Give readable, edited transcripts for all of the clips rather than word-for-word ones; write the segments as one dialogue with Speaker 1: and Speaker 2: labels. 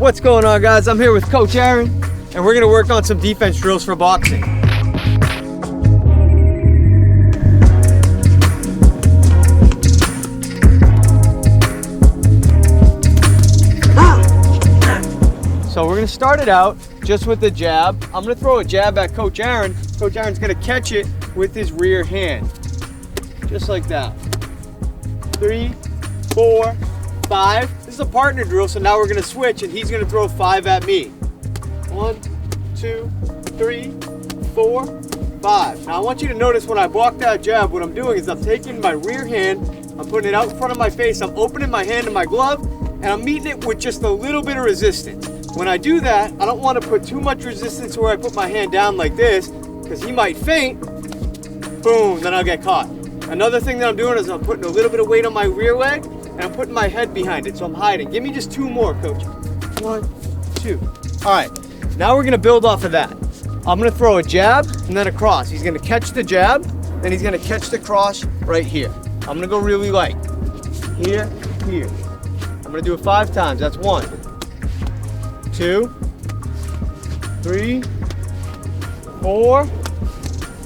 Speaker 1: What's going on, guys? I'm here with Coach Aaron, and we're gonna work on some defense drills for boxing. So we're gonna start it out just with the jab. I'm gonna throw a jab at Coach Aaron. Coach Aaron's gonna catch it with his rear hand. Just like that. 3, 4, 5. This is a partner drill, so now we're gonna switch and he's gonna throw 5 at me. 1, 2, 3, 4, 5. Now I want you to notice when I block that jab, what I'm doing is I'm taking my rear hand, I'm putting it out in front of my face, I'm opening my hand to my glove, and I'm meeting it with just a little bit of resistance. When I do that, I don't want to put too much resistance where I put my hand down like this, because he might feint, boom, then I'll get caught. Another thing that I'm doing is I'm putting a little bit of weight on my rear leg, and I'm putting my head behind it, so I'm hiding. Give me just 2 more, Coach. 1, 2. All right, now we're gonna build off of that. I'm gonna throw a jab and then a cross. He's gonna catch the jab, then he's gonna catch the cross right here. I'm gonna go really light. Here, here. I'm gonna do it 5 times. That's 1, 2, 3, 4,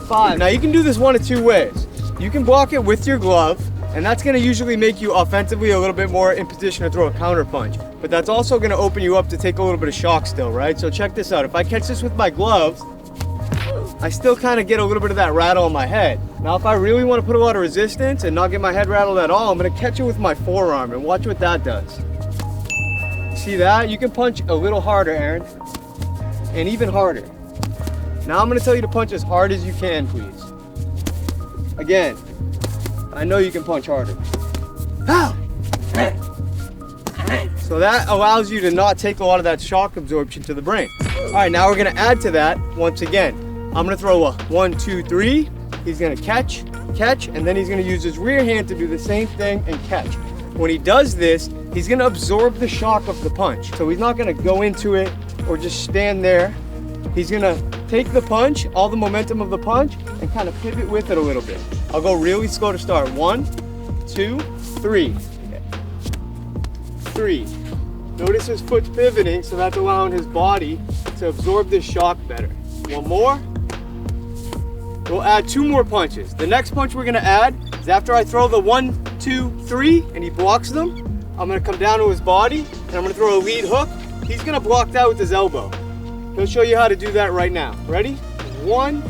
Speaker 1: 5. Now you can do this 1 of 2 ways. You can block it with your glove, and that's gonna usually make you offensively a little bit more in position to throw a counter punch. But that's also gonna open you up to take a little bit of shock still, right? So check this out. If I catch this with my gloves, I still kind of get a little bit of that rattle in my head. Now if I really want to put a lot of resistance and not get my head rattled at all, I'm gonna catch it with my forearm and watch what that does. See that? You can punch a little harder, Aaron, and even harder. Now I'm gonna tell you to punch as hard as you can, please. Again, I know you can punch harder. So that allows you to not take a lot of that shock absorption to the brain. All right, now we're gonna add to that once again. I'm gonna throw a 1, 2, 3. He's gonna catch, and then he's gonna use his rear hand to do the same thing and catch. When he does this, he's gonna absorb the shock of the punch. So he's not gonna go into it or just stand there. He's gonna take the punch, all the momentum of the punch, and kind of pivot with it a little bit. I'll go really slow to start. 1, 2, 3. 3. Notice his foot's pivoting, so that's allowing his body to absorb this shock better. 1 more. We'll add 2 more punches. The next punch we're gonna add is after I throw the 1, 2, 3, and he blocks them, I'm gonna come down to his body, and I'm gonna throw a lead hook. He's gonna block that with his elbow. He'll show you how to do that right now. Ready? 1,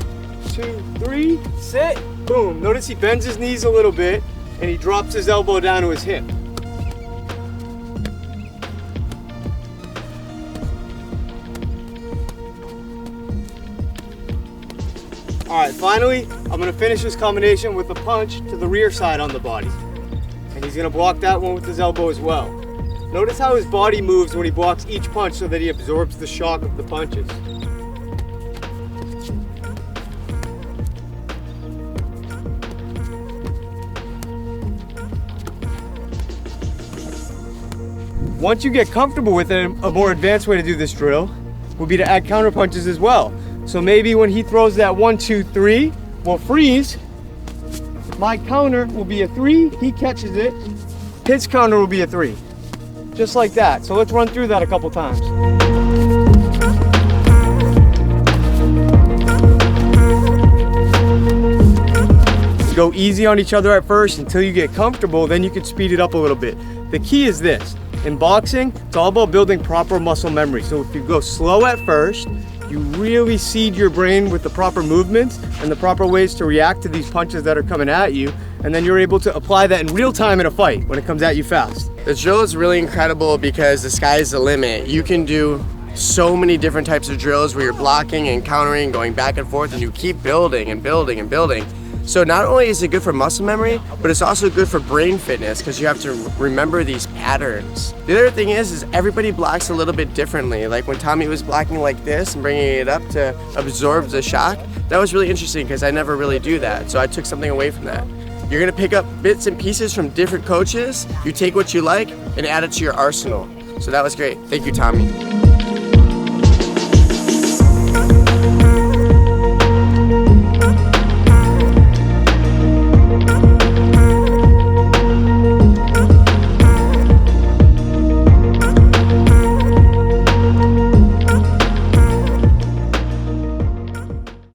Speaker 1: 2, 3, sit, boom. Notice he bends his knees a little bit, and he drops his elbow down to his hip. All right, finally, I'm gonna finish this combination with a punch to the rear side on the body. And he's gonna block that one with his elbow as well. Notice how his body moves when he blocks each punch so that he absorbs the shock of the punches. Once you get comfortable with it, a more advanced way to do this drill would be to add counter punches as well. So maybe when he throws that 1, 2, 3, we'll freeze. My counter will be a 3, he catches it. His counter will be a 3. Just like that. So let's run through that a couple times. Go easy on each other at first until you get comfortable, then you can speed it up a little bit. The key is this. In boxing, it's all about building proper muscle memory. So if you go slow at first, you really seed your brain with the proper movements and the proper ways to react to these punches that are coming at you, and then you're able to apply that in real time in a fight when it comes at you fast.
Speaker 2: The drill is really incredible because the sky is the limit. You can do so many different types of drills where you're blocking and countering, going back and forth, and you keep building and building and building. So not only is it good for muscle memory, but it's also good for brain fitness because you have to remember these patterns. The other thing is everybody blocks a little bit differently. Like when Tommy was blocking like this and bringing it up to absorb the shock, that was really interesting because I never really do that. So I took something away from that. You're gonna pick up bits and pieces from different coaches. You take what you like and add it to your arsenal. So that was great. Thank you, Tommy.